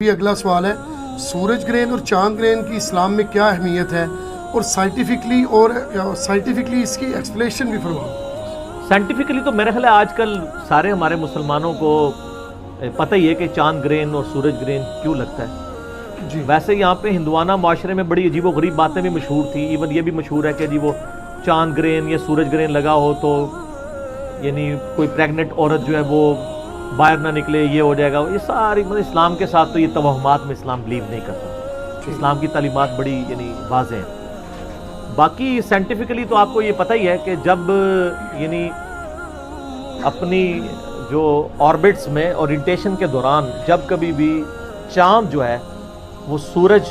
بھی اگلا سوال ہے، سورج گرہن اور چاند گرہن کی اسلام میں کیا اہمیت ہے اور سائنٹیفکلی اس کی ایکسپلینیشن بھی فرماؤ۔ سائنٹیفکلی تو میرا خیال ہے آج کل سارے ہمارے مسلمانوں کو پتہ ہی ہے کہ چاند گرہن اور سورج گرہن کیوں لگتا ہے جی ویسے یہاں پہ ہندوانہ معاشرے میں بڑی عجیب و غریب باتیں بھی مشہور تھی، ایون یہ بھی مشہور ہے کہ جی وہ چاند گرہن یا سورج گرہن لگا ہو تو یعنی کوئی پریگننٹ عورت جو ہے وہ باہر نہ نکلے، یہ ہو جائے گا، یہ ساری اسلام کے ساتھ تو یہ توہمات میں اسلام بلیو نہیں کرتا۔ اسلام کی تعلیمات بڑی یعنی واضح ہیں۔ باقی سائنٹیفکلی تو آپ کو یہ پتہ ہی ہے کہ جب یعنی اپنی جو آربٹس میں اورینٹیشن کے دوران جب کبھی بھی چاند جو ہے وہ سورج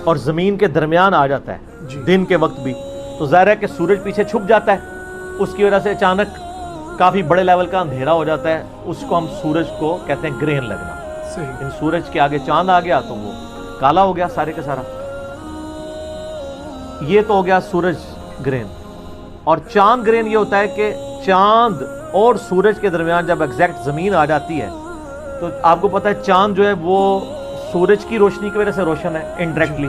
اور زمین کے درمیان آ جاتا ہے دن کے وقت بھی، تو ظاہر ہے کہ سورج پیچھے چھپ جاتا ہے، اس کی وجہ سے اچانک کافی بڑے لیول کا اندھیرا ہو جاتا ہے، اس کو ہم سورج کو کہتے ہیں گرہن لگنا۔ ان سورج کے آگے چاند آ گیا تو وہ کالا ہو گیا سارے کا سارا۔ یہ تو ہو گیا سورج گرہن۔ اور چاند گرہن یہ ہوتا ہے کہ چاند اور سورج کے درمیان جب ایگزیکٹ زمین آ جاتی ہے تو آپ کو پتہ ہے چاند جو ہے وہ سورج کی روشنی کی وجہ سے روشن ہے انڈائریکٹلی،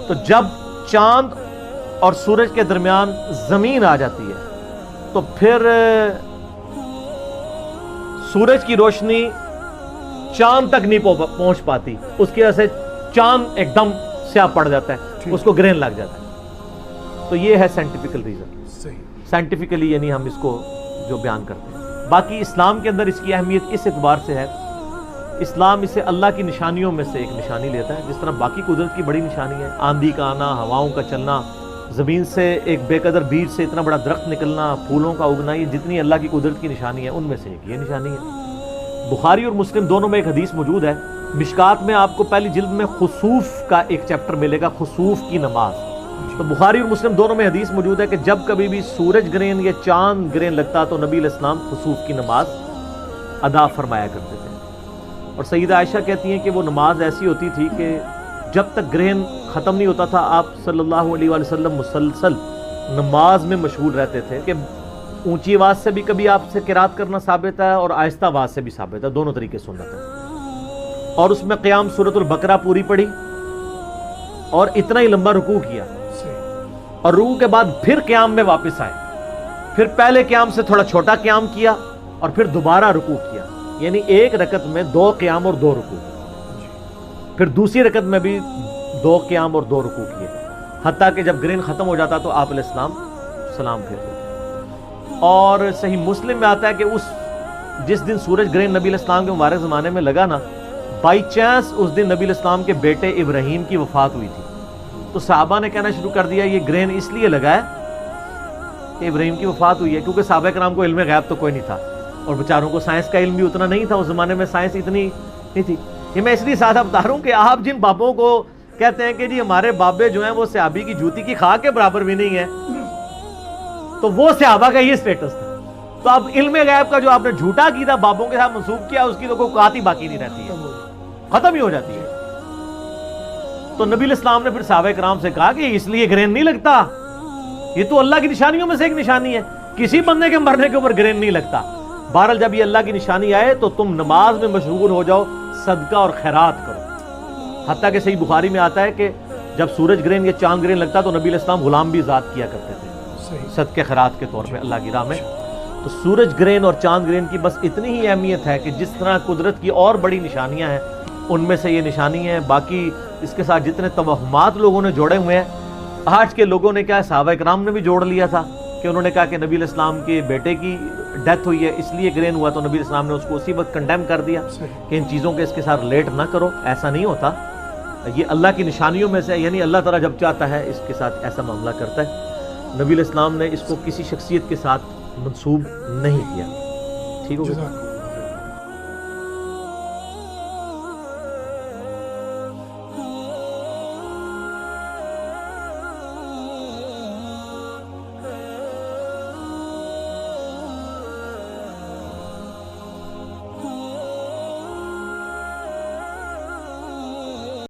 تو جب چاند اور سورج کے درمیان زمین آ جاتی ہے تو پھر سورج کی روشنی چاند تک نہیں پہنچ پاتی، اس کی وجہ سے چاند ایک دم سیاہ پڑ جاتا ہے، اس کو گرہن لگ جاتا ہے۔ تو یہ ہے سائنٹیفکل ریزن، سائنٹیفکلی یعنی ہم اس کو جو بیان کرتے ہیں۔ باقی اسلام کے اندر اس کی اہمیت اس اعتبار سے ہے، اسلام اسے اللہ کی نشانیوں میں سے ایک نشانی لیتا ہے، جس طرح باقی قدرت کی بڑی نشانی ہے، آندھی کا آنا، ہواؤں کا چلنا، زمین سے ایک بے قدر بیج سے اتنا بڑا درخت نکلنا، پھولوں کا اگنا، یہ جتنی اللہ کی قدرت کی نشانی ہے ان میں سے ایک یہ نشانی ہے۔ بخاری اور مسلم دونوں میں ایک حدیث موجود ہے، مشکات میں آپ کو پہلی جلد میں خسوف کا ایک چیپٹر ملے گا، خسوف کی نماز۔ تو بخاری اور مسلم دونوں میں حدیث موجود ہے کہ جب کبھی بھی سورج گرہن یا چاند گرہن لگتا تو نبی علیہ السلام خسوف کی نماز ادا فرمایا کرتے تھے۔ اور سیدہ عائشہ کہتی ہیں کہ وہ نماز ایسی ہوتی تھی کہ جب تک گرہن ختم نہیں ہوتا تھا آپ صلی اللہ علیہ وآلہ وسلم مسلسل نماز میں مشغول رہتے تھے، کہ اونچی آواز سے بھی کبھی آپ سے قرات کرنا ثابت ہے اور آہستہ آواز سے بھی ثابت ہے، دونوں طریقے سنت ہے۔ اور اس میں قیام سورۃ البقرہ پوری پڑھی اور اتنا ہی لمبا رکوع کیا، اور رکوع کے بعد پھر قیام میں واپس آئے، پھر پہلے قیام سے تھوڑا چھوٹا قیام کیا اور پھر دوبارہ رکوع کیا، یعنی ایک رکعت میں 2 قیام اور 2 رکوع، پھر دوسری رکعت میں بھی 2 قیام اور 2 رکوع کیے، حتیٰ کہ جب گرہن ختم ہو جاتا تو آپ علیہ السلام سلام پھیرتے تھے۔ اور صحیح مسلم میں آتا ہے کہ جس دن سورج گرہن نبی علیہ السلام کے مبارک زمانے میں لگا نا، بائی چانس اس دن نبی علیہ السلام کے بیٹے ابراہیم کی وفات ہوئی تھی، تو صحابہ نے کہنا شروع کر دیا یہ گرہن اس لیے لگا ہے کہ ابراہیم کی وفات ہوئی ہے، کیونکہ صحابہ کرام کو علم غیب تو کوئی نہیں تھا اور بیچاروں کو سائنس کا علم بھی اتنا نہیں تھا، اس زمانے میں سائنس اتنی نہیں تھی۔ یہ میں اس لیے ساتھ بتا رہا ہوں کہ آپ جن بابوں کو کہتے ہیں کہ جی ہمارے بابے جو ہیں وہ صحابی کی جوتی کی خاک کے برابر بھی نہیں ہے، تو وہ صحابہ کا یہ سٹیٹس تھا۔ تو اب علم غیب کا جو آپ نے جھوٹا عقیدہ بابوں کے ساتھ منسوب کیا، اس کی تو کوئی بات ہی باقی نہیں رہتی ہے، ختم ہی ہو جاتی ہے۔ تو نبی علیہ السلام نے پھر صحابہ کرام سے کہا کہ اس لیے گرہن نہیں لگتا، یہ تو اللہ کی نشانیوں میں سے ایک نشانی ہے، کسی بندے کے مرنے کے اوپر گرہن نہیں لگتا۔ بہرحال جب یہ اللہ کی نشانی آئے تو تم نماز میں مشغول ہو جاؤ، صدقہ اور خیرات کرو۔ حتیٰ کہ صحیح بخاری میں آتا ہے کہ جب سورج گرہن یا چاند گرہن لگتا تو نبی علیہ السلام غلام بھی ذات کیا کرتے تھے صدقہ خیرات کے طور پہ اللہ کی راہ میں۔ تو سورج گرہن اور چاند گرہن کی بس اتنی ہی اہمیت ہے کہ جس طرح قدرت کی اور بڑی نشانیاں ہیں ان میں سے یہ نشانی ہے، باقی اس کے ساتھ جتنے توہمات لوگوں نے جوڑے ہوئے ہیں، آج کے لوگوں نے کیا صحابہ کرام نے بھی جوڑ لیا تھا کہ انہوں نے کہا کہ نبی علیہ السلام کے بیٹے کی ڈیتھ ہوئی ہے اس لیے گرہن ہوا، تو نبی علیہ السلام نے اس کو اسی وقت کنڈیم کر دیا کہ ان چیزوں کے اس کے ساتھ ریلیٹ نہ کرو، ایسا نہیں ہوتا، یہ اللہ کی نشانیوں میں سے، یعنی اللہ تعالیٰ جب چاہتا ہے اس کے ساتھ ایسا معاملہ کرتا ہے۔ نبی علیہ السلام نے اس کو کسی شخصیت کے ساتھ منسوب نہیں کیا۔ ٹھیک ہو گیا؟